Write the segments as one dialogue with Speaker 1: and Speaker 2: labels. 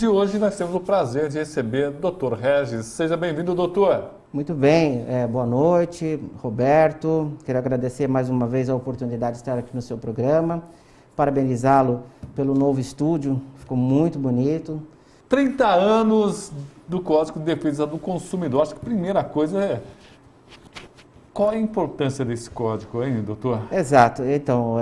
Speaker 1: E hoje nós temos o prazer de receber o Dr. Regis. Seja bem-vindo, doutor.
Speaker 2: Muito bem, boa noite, Roberto. Quero agradecer mais uma vez a oportunidade de estar aqui no seu programa. Parabenizá-lo pelo novo estúdio, ficou muito bonito.
Speaker 1: 30 anos do Código de Defesa do Consumidor. Acho que a primeira coisa é... Qual a importância desse código, hein, doutor?
Speaker 2: Exato. Então,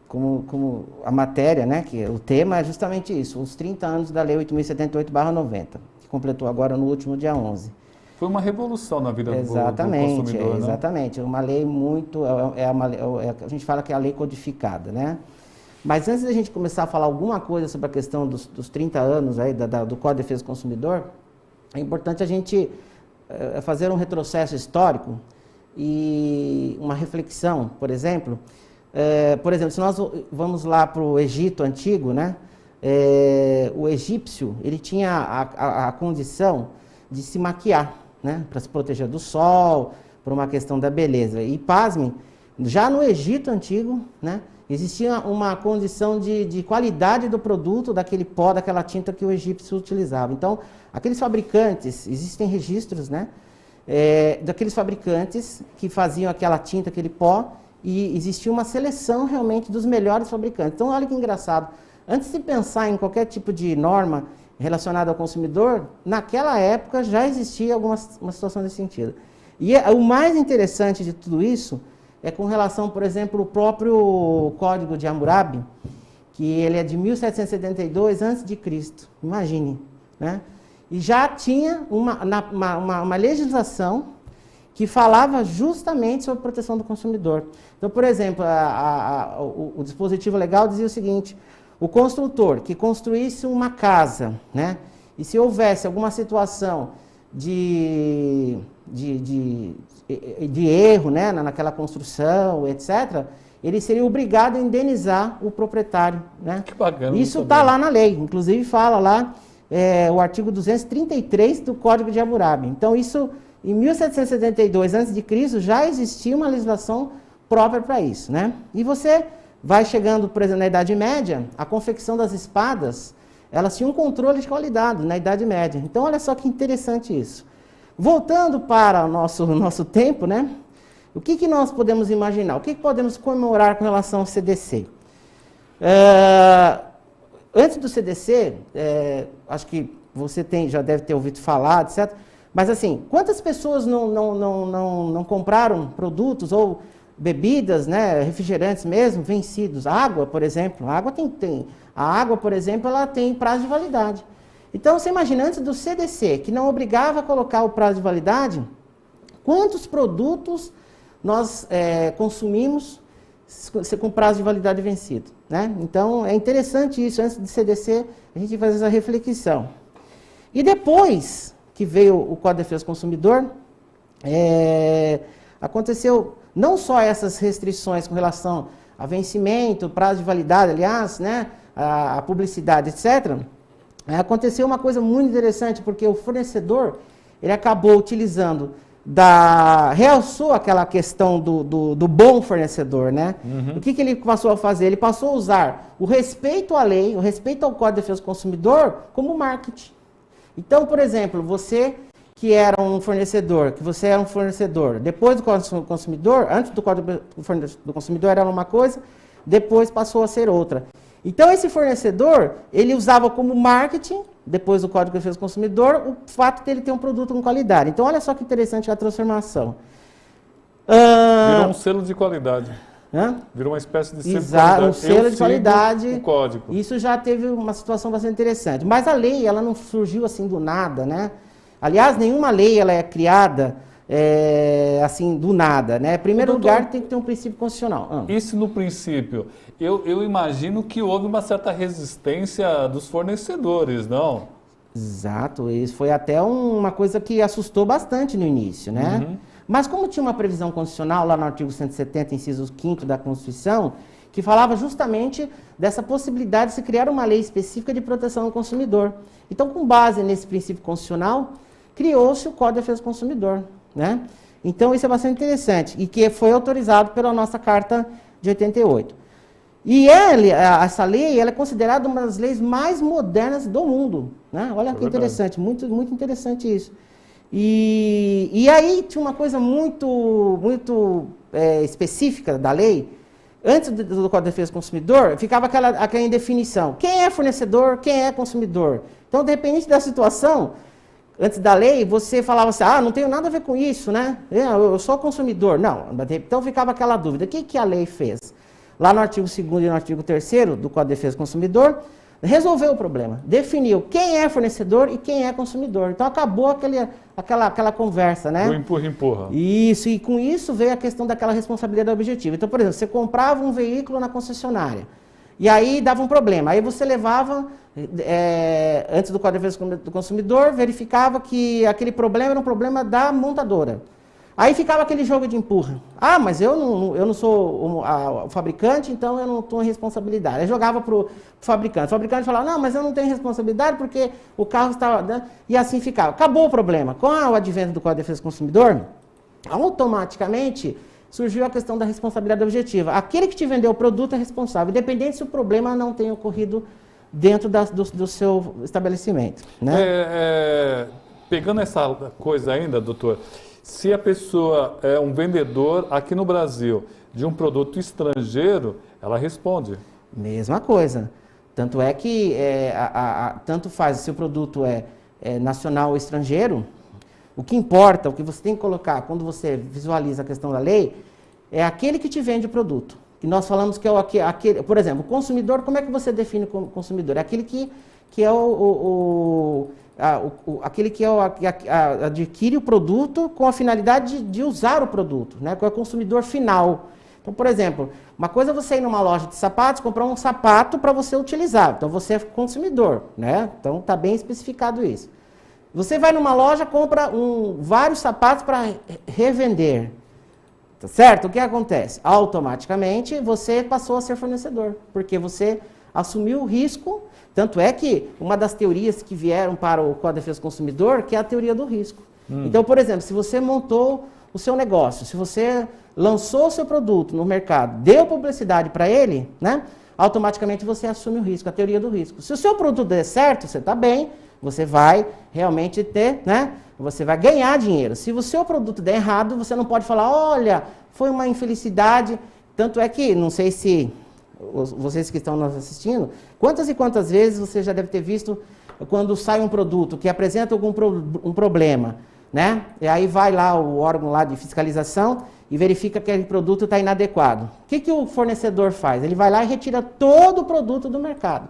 Speaker 2: como a matéria, né, que o tema é justamente isso, os 30 anos da Lei 8.078/90, que completou agora no último dia 11.
Speaker 1: Foi uma revolução na vida do
Speaker 2: consumidor,
Speaker 1: né?
Speaker 2: Exatamente, uma lei muito, a gente fala que é a lei codificada, né? Mas antes da gente começar a falar alguma coisa sobre a questão dos 30 anos aí do Código de Defesa do Consumidor, é importante a gente fazer um retrocesso histórico e uma reflexão, por exemplo, se nós vamos lá para o Egito Antigo, né? O egípcio, ele tinha a condição de se maquiar, né? Para se proteger do sol, por uma questão da beleza. E pasmem, já no Egito Antigo, né? Existia uma condição de qualidade do produto, daquele pó, daquela tinta que o egípcio utilizava. Então, aqueles fabricantes, existem registros, né? Daqueles fabricantes que faziam aquela tinta, aquele pó, e existia uma seleção realmente dos melhores fabricantes. Então, olha que engraçado. Antes de pensar em qualquer tipo de norma relacionada ao consumidor, naquela época já existia uma situação desse sentido. E o mais interessante de tudo isso é com relação, por exemplo, ao próprio Código de Hammurabi, que ele é de 1772 a.C., imagine, né? E já tinha uma legislação que falava justamente sobre proteção do consumidor. Então, por exemplo, o dispositivo legal dizia o seguinte: o construtor que construísse uma casa, né, e se houvesse alguma situação de erro, né, naquela construção, etc., ele seria obrigado a indenizar o proprietário, né?
Speaker 1: Que bacana.
Speaker 2: Isso está lá na lei, inclusive fala lá o artigo 233 do Código de Hammurabi. Então, isso, em 1772 a.C., já existia uma legislação própria para isso, né? E você vai chegando, por exemplo, na Idade Média, a confecção das espadas, elas tinham um controle de qualidade na Idade Média. Então, olha só que interessante isso. Voltando para o nosso tempo, né? O que nós podemos imaginar? O que podemos comemorar com relação ao CDC? Antes do CDC, acho que você já deve ter ouvido falar, etc. Mas assim, quantas pessoas não compraram produtos ou bebidas, né, refrigerantes mesmo, vencidos? Água, por exemplo. A água, por exemplo, ela tem prazo de validade. Então, você imagina, antes do CDC, que não obrigava a colocar o prazo de validade, quantos produtos nós consumimos com prazo de validade vencido, né? Então, é interessante isso. Antes do CDC, a gente faz essa reflexão. E depois que veio o Código de Defesa do Consumidor, aconteceu não só essas restrições com relação a vencimento, prazo de validade, aliás, né, a publicidade, etc., aconteceu uma coisa muito interessante, porque o fornecedor, ele acabou utilizando, realçou aquela questão do bom fornecedor, né? Uhum. O que ele passou a fazer? Ele passou a usar o respeito à lei, o respeito ao Código de Defesa do Consumidor como marketing. Então, por exemplo, você que era um fornecedor, depois do Código do Consumidor, antes do Código do Consumidor era uma coisa, depois passou a ser outra. Então, esse fornecedor, ele usava como marketing, depois do Código de Defesa do Consumidor, o fato de ele ter um produto com qualidade. Então, olha só que interessante a transformação.
Speaker 1: Virou um selo de qualidade. Virou uma espécie de selo de qualidade.
Speaker 2: Um selo de qualidade.
Speaker 1: O código.
Speaker 2: Isso já teve uma situação bastante interessante. Mas a lei, ela não surgiu assim do nada, né? Aliás, nenhuma lei ela é criada assim do nada, né? Em primeiro lugar, tem que ter um princípio constitucional.
Speaker 1: Isso no princípio. Eu imagino que houve uma certa resistência dos fornecedores, não?
Speaker 2: Exato. Isso foi até uma coisa que assustou bastante no início, né? Uhum. Mas como tinha uma previsão constitucional lá no artigo 170, inciso 5º da Constituição, que falava justamente dessa possibilidade de se criar uma lei específica de proteção ao consumidor. Então, com base nesse princípio constitucional, criou-se o Código de Defesa do Consumidor, né? Então, isso é bastante interessante e que foi autorizado pela nossa Carta de 88. E essa lei ela é considerada uma das leis mais modernas do mundo. Né? Olha que interessante, muito, muito interessante isso. E aí tinha uma coisa muito específica da lei. Antes do Código de Defesa do Consumidor, ficava aquela indefinição. Quem é fornecedor, quem é consumidor? Então, dependente da situação, antes da lei, você falava assim, não tenho nada a ver com isso, né? Eu sou consumidor. Não, então ficava aquela dúvida. O que a lei fez? Lá no artigo 2º e no artigo 3º do Código de Defesa do Consumidor, resolveu o problema. Definiu quem é fornecedor e quem é consumidor. Então, acabou aquela conversa, né?
Speaker 1: O empurra.
Speaker 2: Isso, e com isso veio a questão daquela responsabilidade objetiva. Então, por exemplo, você comprava um veículo na concessionária, e aí dava um problema. Aí você levava, antes do Código de Defesa do Consumidor, verificava que aquele problema era um problema da montadora. Aí ficava aquele jogo de empurra. Mas eu não sou o fabricante, então eu não tenho responsabilidade. Aí jogava para o fabricante. O fabricante falava, não, mas eu não tenho responsabilidade porque o carro estava... Né? E assim ficava. Acabou o problema. Com o advento do Código de Defesa do Consumidor, automaticamente surgiu a questão da responsabilidade objetiva. Aquele que te vendeu o produto é responsável, independente se o problema não tenha ocorrido dentro do seu estabelecimento. Né?
Speaker 1: Pegando essa coisa ainda, doutor... Se a pessoa é um vendedor aqui no Brasil de um produto estrangeiro, ela responde.
Speaker 2: Mesma coisa. Tanto é que, tanto faz se o produto é nacional ou estrangeiro, o que importa, o que você tem que colocar quando você visualiza a questão da lei, é aquele que te vende o produto. Que nós falamos que é aquele, por exemplo, o consumidor, como é que você define como consumidor? É aquele que é aquele que adquire o produto com a finalidade de usar o produto, né? Que é o consumidor final. Então, por exemplo, uma coisa é você ir numa loja de sapatos, comprar um sapato para você utilizar. Então, você é consumidor, né? Então, está bem especificado isso. Você vai numa loja, compra vários sapatos para revender. Tá certo? O que acontece? Automaticamente, você passou a ser fornecedor, porque você assumiu o risco. Tanto é que uma das teorias que vieram para o Código de Defesa do Consumidor, que é a teoria do risco. Então, por exemplo, se você montou o seu negócio, se você lançou o seu produto no mercado, deu publicidade para ele, né, automaticamente você assume o risco, a teoria do risco. Se o seu produto der certo, você está bem, você vai realmente ter, né, você vai ganhar dinheiro. Se o seu produto der errado, você não pode falar, olha, foi uma infelicidade. Tanto é que, não sei se... vocês que estão nos assistindo, quantas e quantas vezes você já deve ter visto quando sai um produto que apresenta um problema, né? E aí vai lá o órgão lá de fiscalização e verifica que aquele produto está inadequado. O que o fornecedor faz? Ele vai lá e retira todo o produto do mercado.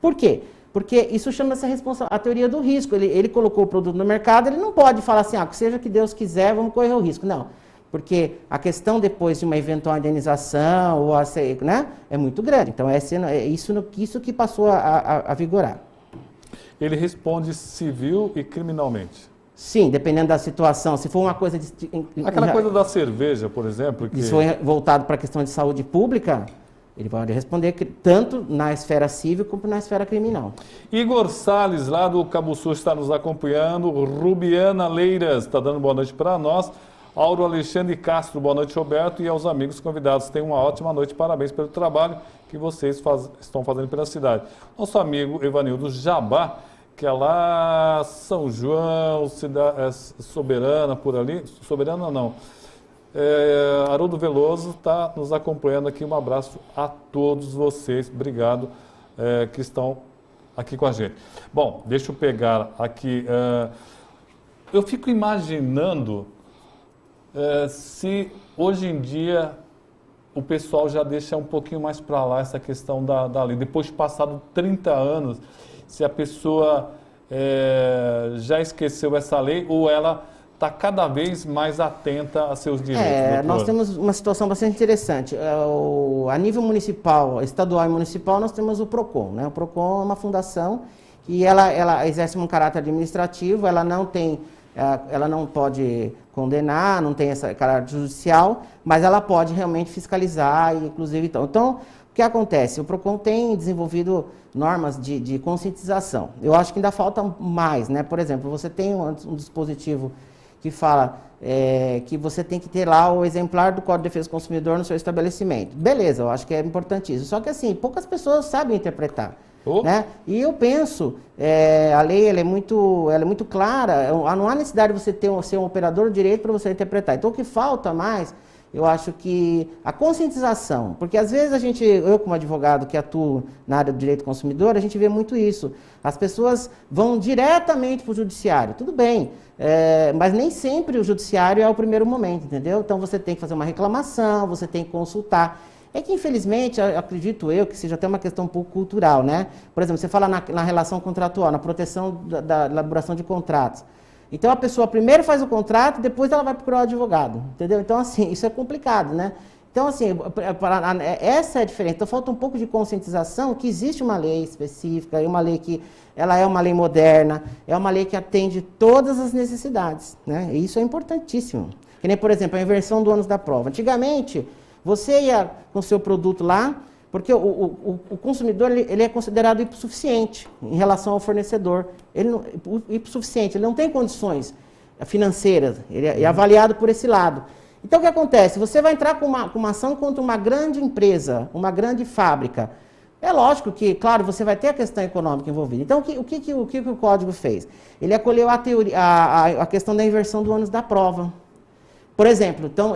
Speaker 2: Por quê? Porque isso chama-se a teoria do risco. Ele colocou o produto no mercado, ele não pode falar assim, seja que Deus quiser, vamos correr o risco. Não. Porque a questão depois de uma eventual indenização, né, é muito grande. Então, é isso que passou a vigorar.
Speaker 1: Ele responde civil e criminalmente?
Speaker 2: Sim, dependendo da situação. Se for uma coisa...
Speaker 1: Aquela coisa da cerveja, por exemplo...
Speaker 2: Se for voltado para a questão de saúde pública, ele pode responder tanto na esfera civil como na esfera criminal.
Speaker 1: Igor Salles, lá do Cabo Sul, está nos acompanhando. Rubiana Leiras está dando boa noite para nós. Auro Alexandre Castro, boa noite, Roberto, e aos amigos convidados. Tenham uma ótima noite, parabéns pelo trabalho que vocês estão fazendo pela cidade. Nosso amigo Evanildo Jabá, que é lá São João, Soberana, por ali. Soberana não. Haroldo Veloso está nos acompanhando aqui. Um abraço a todos vocês. Obrigado que estão aqui com a gente. Bom, deixa eu pegar aqui. Eu fico imaginando... se hoje em dia o pessoal já deixa um pouquinho mais para lá essa questão da lei, depois de passado 30 anos, se a pessoa já esqueceu essa lei ou ela está cada vez mais atenta a seus direitos.
Speaker 2: Nós temos uma situação bastante interessante. A nível municipal, estadual e municipal, nós temos o PROCON. Né? O PROCON é uma fundação que ela exerce um caráter administrativo, ela não pode condenar, não tem esse caráter judicial, mas ela pode realmente fiscalizar, inclusive. Então, o que acontece? O PROCON tem desenvolvido normas de conscientização. Eu acho que ainda falta mais, né? Por exemplo, você tem um dispositivo que fala que você tem que ter lá o exemplar do Código de Defesa do Consumidor no seu estabelecimento. Beleza, eu acho que é importantíssimo. Só que assim, poucas pessoas sabem interpretar. Né? E eu penso, a lei ela é muito clara, não há necessidade de você ser um operador de direito para você interpretar. Então o que falta mais, eu acho que a conscientização, porque às vezes eu como advogado que atuo na área do direito do consumidor, a gente vê muito isso. As pessoas vão diretamente para o judiciário, tudo bem, mas nem sempre o judiciário é o primeiro momento, entendeu? Então você tem que fazer uma reclamação, você tem que consultar. É que, infelizmente, acredito eu, que seja até uma questão um pouco cultural, né? Por exemplo, você fala na relação contratual, na proteção da elaboração de contratos. Então, a pessoa primeiro faz o contrato, depois ela vai procurar o advogado, entendeu? Então, assim, isso é complicado, né? Então, assim, essa é a diferença. Então, falta um pouco de conscientização que existe uma lei específica, uma lei que ela é uma lei moderna, é uma lei que atende todas as necessidades, né? E isso é importantíssimo. Que nem, por exemplo, a inversão do ônus da prova. Antigamente, você ia com o seu produto lá, porque o consumidor ele é considerado hipossuficiente em relação ao fornecedor. Hipossuficiente, ele não tem condições financeiras, ele é avaliado por esse lado. Então, o que acontece? Você vai entrar com uma ação contra uma grande empresa, uma grande fábrica. É lógico que, claro, você vai ter a questão econômica envolvida. Então, o que o Código fez? Ele acolheu a questão da inversão do ônus da prova. Por exemplo, então,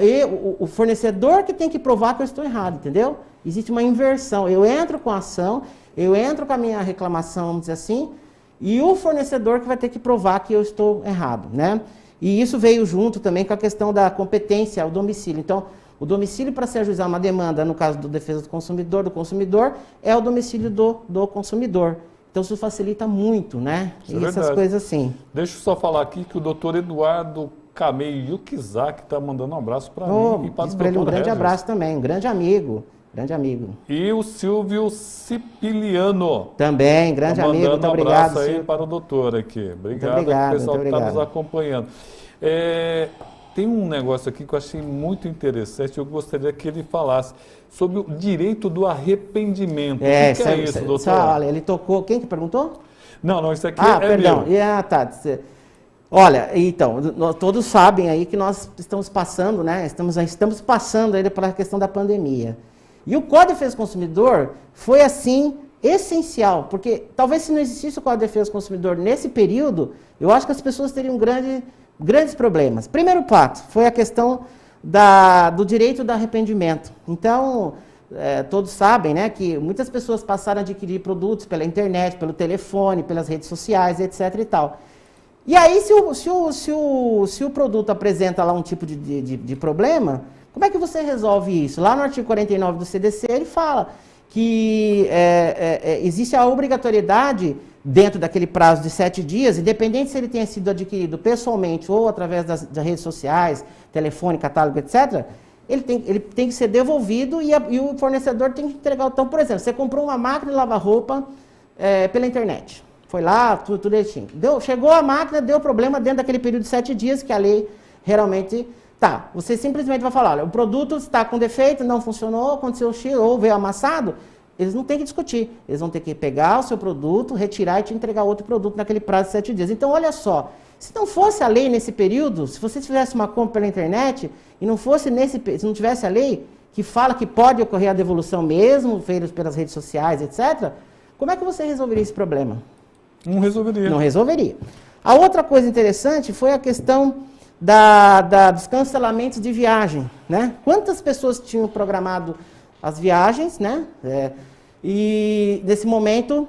Speaker 2: o fornecedor que tem que provar que eu estou errado, entendeu? Existe uma inversão. Eu entro com a ação, eu entro com a minha reclamação, vamos dizer assim, e o fornecedor que vai ter que provar que eu estou errado, né? E isso veio junto também com a questão da competência, o domicílio. Então, o domicílio para se ajuizar uma demanda, no caso do defesa do consumidor, é o domicílio do consumidor. Então, isso facilita muito, né?
Speaker 1: Isso
Speaker 2: e essas coisas assim.
Speaker 1: Deixa eu só falar aqui que o doutor Eduardo Kamei Yukizaki está mandando um abraço para mim e para o doutor
Speaker 2: um grande
Speaker 1: Regis.
Speaker 2: abraço também, um grande amigo. Grande amigo.
Speaker 1: E o Silvio Cipiliano.
Speaker 2: Também, grande amigo, muito obrigado.
Speaker 1: Um abraço aí para o doutor aqui. Obrigado, ao pessoal que está nos acompanhando. Tem um negócio aqui que eu achei muito interessante, eu gostaria que ele falasse sobre o direito do arrependimento. O que é isso, doutor?
Speaker 2: Olha, ele tocou... Quem que perguntou?
Speaker 1: Não, isso aqui
Speaker 2: perdão.
Speaker 1: meu.
Speaker 2: Tá. Olha, então, todos sabem aí que nós estamos passando, né? Estamos passando aí pela questão da pandemia. E o Código de Defesa do Consumidor foi, assim, essencial, porque talvez se não existisse o Código de Defesa do Consumidor nesse período, eu acho que as pessoas teriam grandes problemas. Primeiro fato foi a questão do direito do arrependimento. Então, todos sabem, né, que muitas pessoas passaram a adquirir produtos pela internet, pelo telefone, pelas redes sociais, etc. e tal. E aí, se o produto apresenta lá um tipo de problema, como é que você resolve isso? Lá no artigo 49 do CDC, ele fala que existe a obrigatoriedade, dentro daquele prazo de 7 dias, independente se ele tenha sido adquirido pessoalmente ou através das redes sociais, telefone, catálogo, etc., ele tem que ser devolvido e o fornecedor tem que entregar. Então, por exemplo, você comprou uma máquina de lavar roupa pela internet. Foi lá, tudo direitinho. Chegou a máquina, deu problema dentro daquele período de 7 dias que a lei realmente... Tá, você simplesmente vai falar, olha, o produto está com defeito, não funcionou, aconteceu X, ou veio amassado, eles não têm que discutir. Eles vão ter que pegar o seu produto, retirar e te entregar outro produto naquele prazo de 7 dias. Então, olha só, se não fosse a lei nesse período, se você tivesse uma compra pela internet e se não tivesse a lei que fala que pode ocorrer a devolução mesmo, feita pelas redes sociais, etc., como é que você resolveria esse problema?
Speaker 1: Não resolveria.
Speaker 2: Não resolveria. A outra coisa interessante foi a questão dos cancelamentos de viagem, né? Quantas pessoas tinham programado as viagens, né? E nesse momento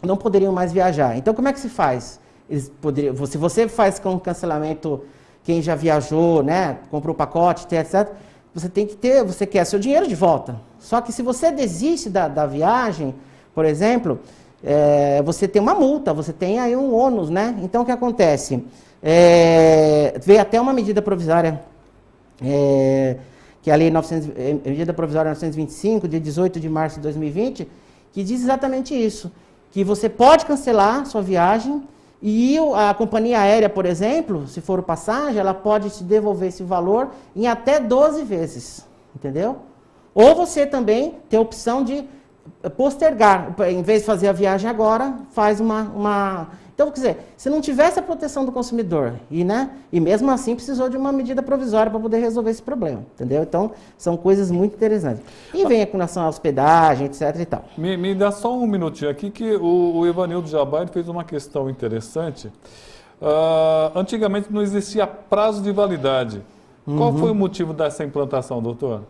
Speaker 2: não poderiam mais viajar. Então, como é que se faz? Se você faz com cancelamento, quem já viajou, né? Comprou o pacote, etc., você quer seu dinheiro de volta. Só que se você desiste da viagem, por exemplo, você tem uma multa, você tem aí um ônus, né? Então, o que acontece? Veio até uma medida provisória, que é a Lei Medida Provisória 925, de 18 de março de 2020, que diz exatamente isso, que você pode cancelar sua viagem e a companhia aérea, por exemplo, se for passagem, ela pode te devolver esse valor em até 12 vezes, entendeu? Ou você também tem a opção de postergar, em vez de fazer a viagem agora, faz Então, quer dizer, se não tivesse a proteção do consumidor, e mesmo assim precisou de uma medida provisória para poder resolver esse problema, entendeu? Então, são coisas muito interessantes. E vem com relação à hospedagem, etc e tal.
Speaker 1: Me dá só um minutinho aqui que o Evanildo Jabá fez uma questão interessante. Antigamente não existia prazo de validade. Qual foi o motivo dessa implantação, doutor?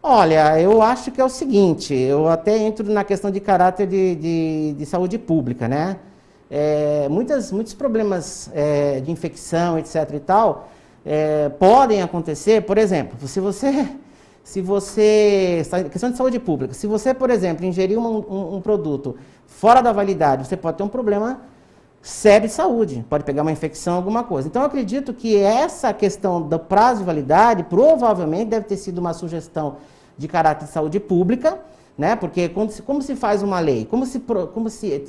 Speaker 2: Olha, eu acho que é o seguinte, eu até entro na questão de caráter de saúde pública, né? Muitos problemas de infecção, etc e tal, podem acontecer, por exemplo, se você, questão de saúde pública, se você, por exemplo, ingerir um produto fora da validade, você pode ter um problema sério de saúde, pode pegar uma infecção, alguma coisa. Então, eu acredito que essa questão do prazo de validade, provavelmente deve ter sido uma sugestão de caráter de saúde pública, né? Porque como se faz uma lei? Como se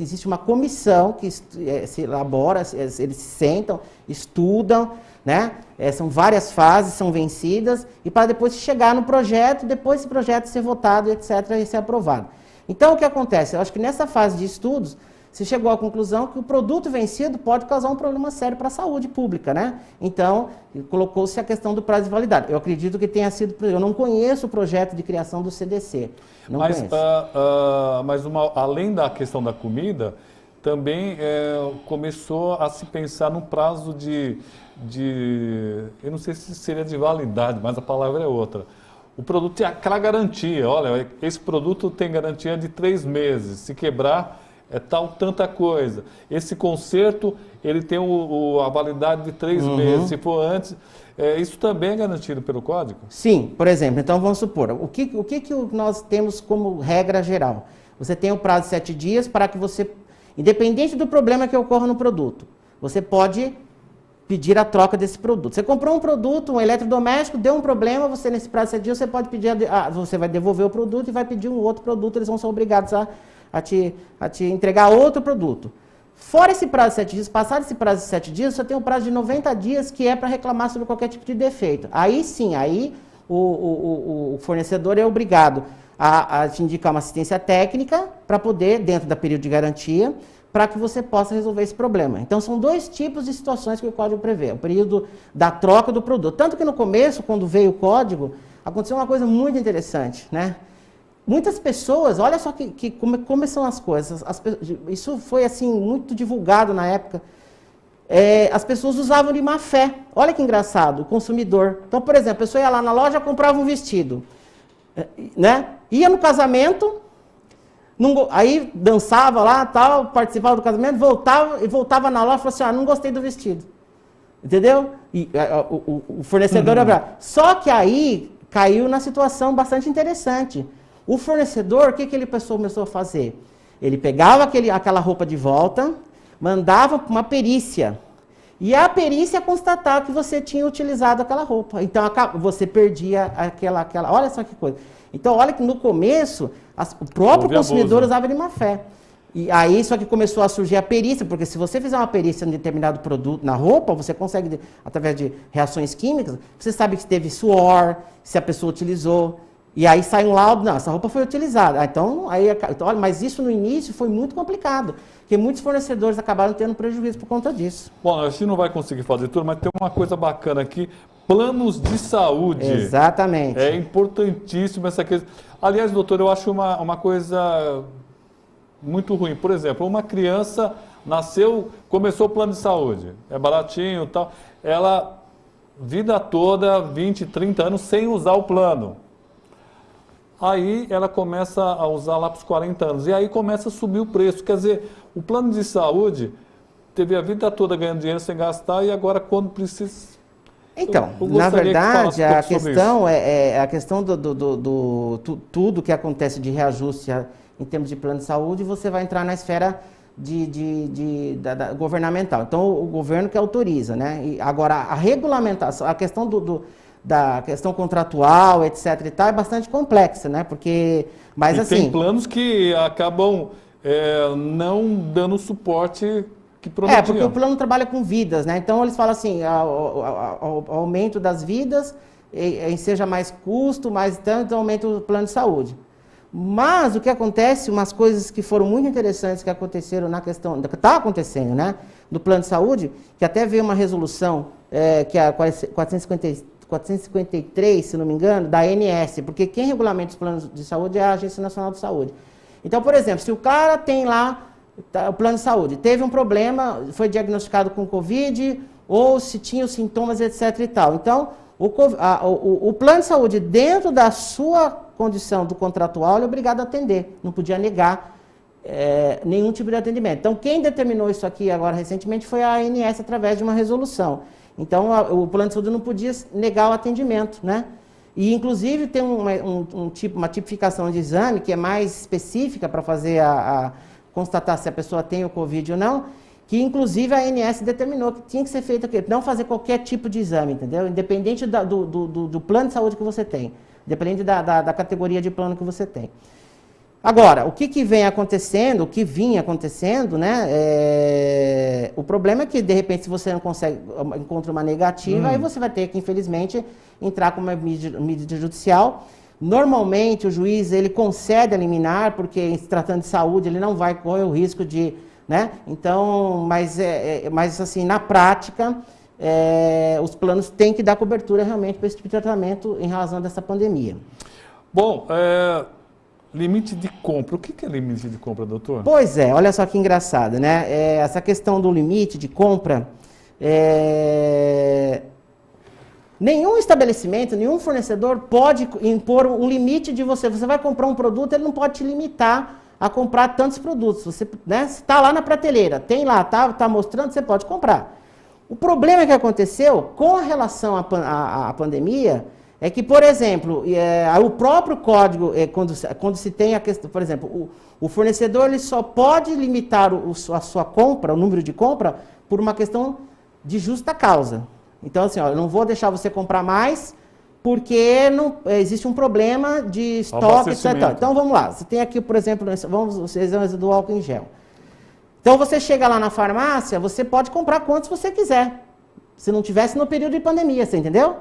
Speaker 2: existe uma comissão que se elabora, eles se sentam, estudam, né? São várias fases, são vencidas, e para depois chegar no projeto, depois esse projeto ser votado, etc., e ser aprovado. Então, o que acontece? Eu acho que nessa fase de estudos, se chegou à conclusão que o produto vencido pode causar um problema sério para a saúde pública, né? Então, colocou-se a questão do prazo de validade. Eu acredito que tenha sido... Eu não conheço o projeto de criação do CDC. Não conheço.
Speaker 1: Mas além da questão da comida, também começou a se pensar num prazo eu não sei se seria de validade, mas a palavra é outra. O produto tem aquela garantia. Olha, esse produto tem garantia de 3 meses. Se quebrar... tanta coisa. Esse conserto, ele tem a validade de 3 meses. Se for antes, isso também é garantido pelo Código?
Speaker 2: Sim, por exemplo, então vamos supor, o que nós temos como regra geral? Você tem um prazo de 7 dias para que você, independente do problema que ocorra no produto, você pode pedir a troca desse produto. Você comprou um produto, um eletrodoméstico, deu um problema, você nesse prazo de 7 dias, você pode pedir, você vai devolver o produto e vai pedir um outro produto, eles vão ser obrigados a te entregar outro produto. Fora esse prazo de 7 dias, passado esse prazo de 7 dias, você tem um prazo de 90 dias que é para reclamar sobre qualquer tipo de defeito. Aí sim, o fornecedor é obrigado a te indicar uma assistência técnica para poder, dentro da período de garantia, para que você possa resolver esse problema. Então, são 2 tipos de situações que o Código prevê. O período da troca do produto. Tanto que no começo, quando veio o Código, aconteceu uma coisa muito interessante, né? Muitas pessoas, olha só como são as coisas, isso foi assim muito divulgado na época, as pessoas usavam de má fé. Olha que engraçado, o consumidor. Então, por exemplo, a pessoa ia lá na loja, comprava um vestido, né? Ia no casamento, aí dançava lá, tal, participava do casamento, voltava na loja e falava assim, não gostei do vestido. Entendeu? E o fornecedor ia pra... Só que aí caiu na situação bastante interessante. O fornecedor, o que aquele pessoa começou a fazer? Ele pegava aquela roupa de volta, mandava para uma perícia. E a perícia constatava que você tinha utilizado aquela roupa. Então, você perdia aquela... Olha só que coisa. Então, olha que no começo, o próprio consumidor usava de má fé. E aí, só que começou a surgir a perícia, porque se você fizer uma perícia em um determinado produto, na roupa, você consegue, através de reações químicas, você sabe que teve suor, se a pessoa utilizou. E aí sai um laudo, não, essa roupa foi utilizada. Então, olha, mas isso no início foi muito complicado, porque muitos fornecedores acabaram tendo prejuízo por conta disso.
Speaker 1: Bom, a gente não vai conseguir fazer tudo, mas tem uma coisa bacana aqui, planos de saúde.
Speaker 2: Exatamente.
Speaker 1: É importantíssimo essa questão. Aliás, doutor, eu acho uma coisa muito ruim. Por exemplo, uma criança começou o plano de saúde, é baratinho e tal, ela, vida toda, 20, 30 anos, sem usar o plano. Aí ela começa a usar lá para os 40 anos. E aí começa a subir o preço. Quer dizer, o plano de saúde teve a vida toda ganhando dinheiro sem gastar e agora quando precisa...
Speaker 2: Então, na verdade, a questão é a questão tudo que acontece de reajuste em termos de plano de saúde, você vai entrar na esfera governamental. Então, o governo que autoriza, né? E agora, a regulamentação, a questão da questão contratual, etc. e tal, é bastante complexa, né? Porque, mas
Speaker 1: e
Speaker 2: assim...
Speaker 1: tem planos que acabam não dando suporte que prometiam.
Speaker 2: Porque o plano trabalha com vidas, né? Então, eles falam assim, o aumento das vidas, seja mais custo, mais tanto, aumenta o plano de saúde. Mas o que acontece, umas coisas que foram muito interessantes que aconteceram na questão, que está acontecendo, né, do plano de saúde, que até veio uma resolução, que é a 453, se não me engano, da ANS, porque quem regulamenta os planos de saúde é a Agência Nacional de Saúde. Então, por exemplo, se o cara tem lá o plano de saúde, teve um problema, foi diagnosticado com Covid, ou se tinha os sintomas, etc. e tal. Então, o plano de saúde, dentro da sua condição do contratual, ele é obrigado a atender, não podia negar nenhum tipo de atendimento. Então, quem determinou isso aqui agora recentemente foi a ANS através de uma resolução. Então, o plano de saúde não podia negar o atendimento, né? E, inclusive, tem uma tipificação de exame que é mais específica para fazer constatar se a pessoa tem o Covid ou não, que, inclusive, a ANS determinou que tinha que ser feito aqui, não fazer qualquer tipo de exame, entendeu? Independente do plano de saúde que você tem, independente da categoria de plano que você tem. Agora, o que vem acontecendo, o que vinha acontecendo, né, o problema é que, de repente, se você não consegue, encontra uma negativa, aí você vai ter que, infelizmente, entrar com uma medida judicial. Normalmente, o juiz, ele concede a liminar, porque, se tratando de saúde, ele não vai correr o risco de, né, então, mas assim, na prática, os planos têm que dar cobertura, realmente, para esse tipo de tratamento em razão dessa pandemia.
Speaker 1: Bom, limite de compra. O que é limite de compra, doutor?
Speaker 2: Pois é, olha só que engraçado, né? Essa questão do limite de compra, nenhum estabelecimento, nenhum fornecedor pode impor um limite de você. Você vai comprar um produto, ele não pode te limitar a comprar tantos produtos. Você, né, se está lá na prateleira, tem lá, tá mostrando, você pode comprar. O problema que aconteceu com a relação à pandemia é que, por exemplo, o próprio código, quando se tem a questão, por exemplo, o fornecedor ele só pode limitar a sua compra, o número de compra, por uma questão de justa causa. Então, assim, eu não vou deixar você comprar mais porque existe um problema de estoque, etc. Então, vamos lá. Você tem aqui, por exemplo, vocês vão do álcool em gel. Então, você chega lá na farmácia, você pode comprar quantos você quiser, se não tivesse no período de pandemia, você entendeu?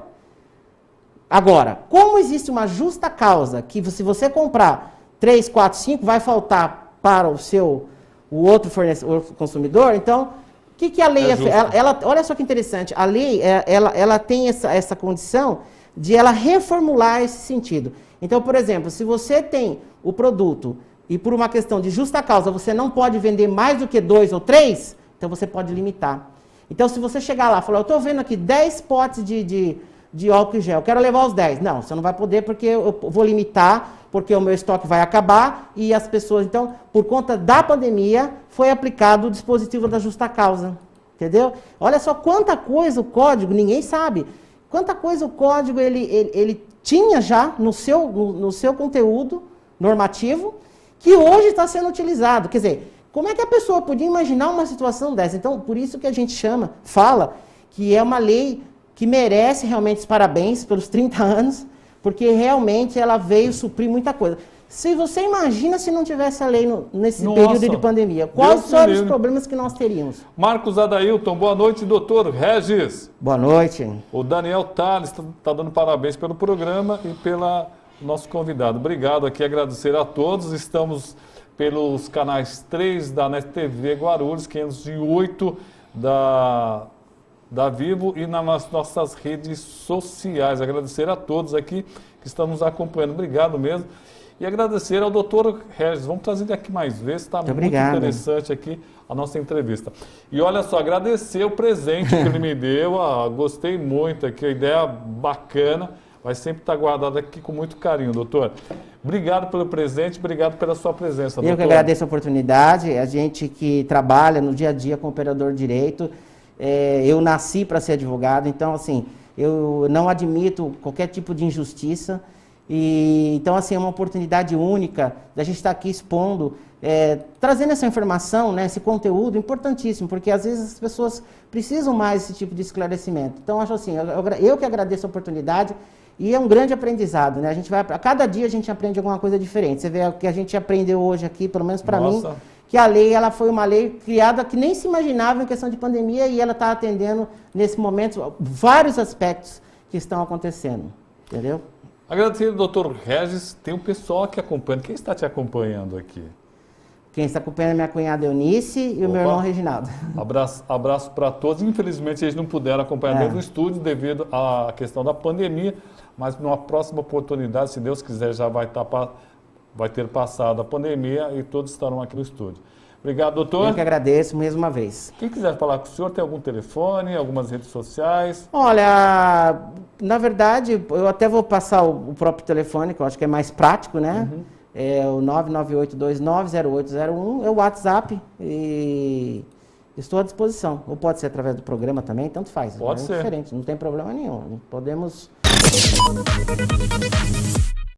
Speaker 2: Agora, como existe uma justa causa, que se você comprar 3, 4, 5, vai faltar para o outro fornecedor, o consumidor, então, o que a lei... olha só que interessante, a lei, ela tem essa condição de ela reformular esse sentido. Então, por exemplo, se você tem o produto e por uma questão de justa causa você não pode vender mais do que 2 ou 3, então você pode limitar. Então, se você chegar lá e falar, eu estou vendo aqui 10 potes de álcool em gel, quero levar os 10. Não, você não vai poder porque eu vou limitar, porque o meu estoque vai acabar e as pessoas... Então, por conta da pandemia, foi aplicado o dispositivo da justa causa. Entendeu? Olha só quanta coisa o código, ninguém sabe, quanta coisa o código ele tinha já no seu conteúdo normativo, que hoje está sendo utilizado. Quer dizer, como é que a pessoa podia imaginar uma situação dessa? Então, por isso que a gente fala que é uma lei que merece realmente os parabéns pelos 30 anos, porque realmente ela veio suprir muita coisa. Se você imagina se não tivesse a lei nesse período de pandemia, quais são os problemas que nós teríamos?
Speaker 1: Marcos Adailton, boa noite, doutor Regis.
Speaker 2: Boa noite.
Speaker 1: O Daniel Tales está dando parabéns pelo programa e pelo nosso convidado. Obrigado aqui, agradecer a todos. Estamos pelos canais 3 da NET TV Guarulhos, 508 da Vivo e nas nossas redes sociais. Agradecer a todos aqui que estão nos acompanhando. Obrigado mesmo. E agradecer ao doutor Regis. Vamos trazer ele aqui mais vezes, está muito interessante aqui a nossa entrevista. E olha só, agradecer o presente que ele me deu. Gostei muito aqui, a ideia bacana. Vai sempre estar guardado aqui com muito carinho, doutor. Obrigado pelo presente, obrigado pela sua presença, doutor.
Speaker 2: Eu que agradeço a oportunidade. A gente que trabalha no dia a dia com o operador de direito, eu nasci para ser advogado, então, assim, eu não admito qualquer tipo de injustiça. Então, assim, é uma oportunidade única da gente estar aqui expondo, trazendo essa informação, né, esse conteúdo importantíssimo, porque às vezes as pessoas precisam mais desse tipo de esclarecimento. Então, acho assim, eu que agradeço a oportunidade e é um grande aprendizado, né? A cada dia a gente aprende alguma coisa diferente. Você vê o que a gente aprendeu hoje aqui, pelo menos para mim, que a lei ela foi uma lei criada que nem se imaginava em questão de pandemia e ela está atendendo, nesse momento, vários aspectos que estão acontecendo, entendeu?
Speaker 1: Agradecer ao doutor Regis, tem um pessoal que acompanha. Quem está te acompanhando aqui?
Speaker 2: Quem está acompanhando é minha cunhada Eunice e o meu irmão Reginaldo.
Speaker 1: Abraço para todos. Infelizmente, eles não puderam acompanhar dentro do estúdio devido à questão da pandemia, mas numa próxima oportunidade, se Deus quiser, já vai ter passado a pandemia e todos estarão aqui no estúdio. Obrigado, doutor.
Speaker 2: Eu que agradeço mais uma vez.
Speaker 1: Quem quiser falar com o senhor, tem algum telefone, algumas redes sociais?
Speaker 2: Olha, na verdade, eu até vou passar o próprio telefone, que eu acho que é mais prático, né? É o 998290801, é o WhatsApp e estou à disposição. Ou pode ser através do programa também, tanto faz.
Speaker 1: Pode ser.
Speaker 2: Diferente, não tem problema nenhum. Podemos...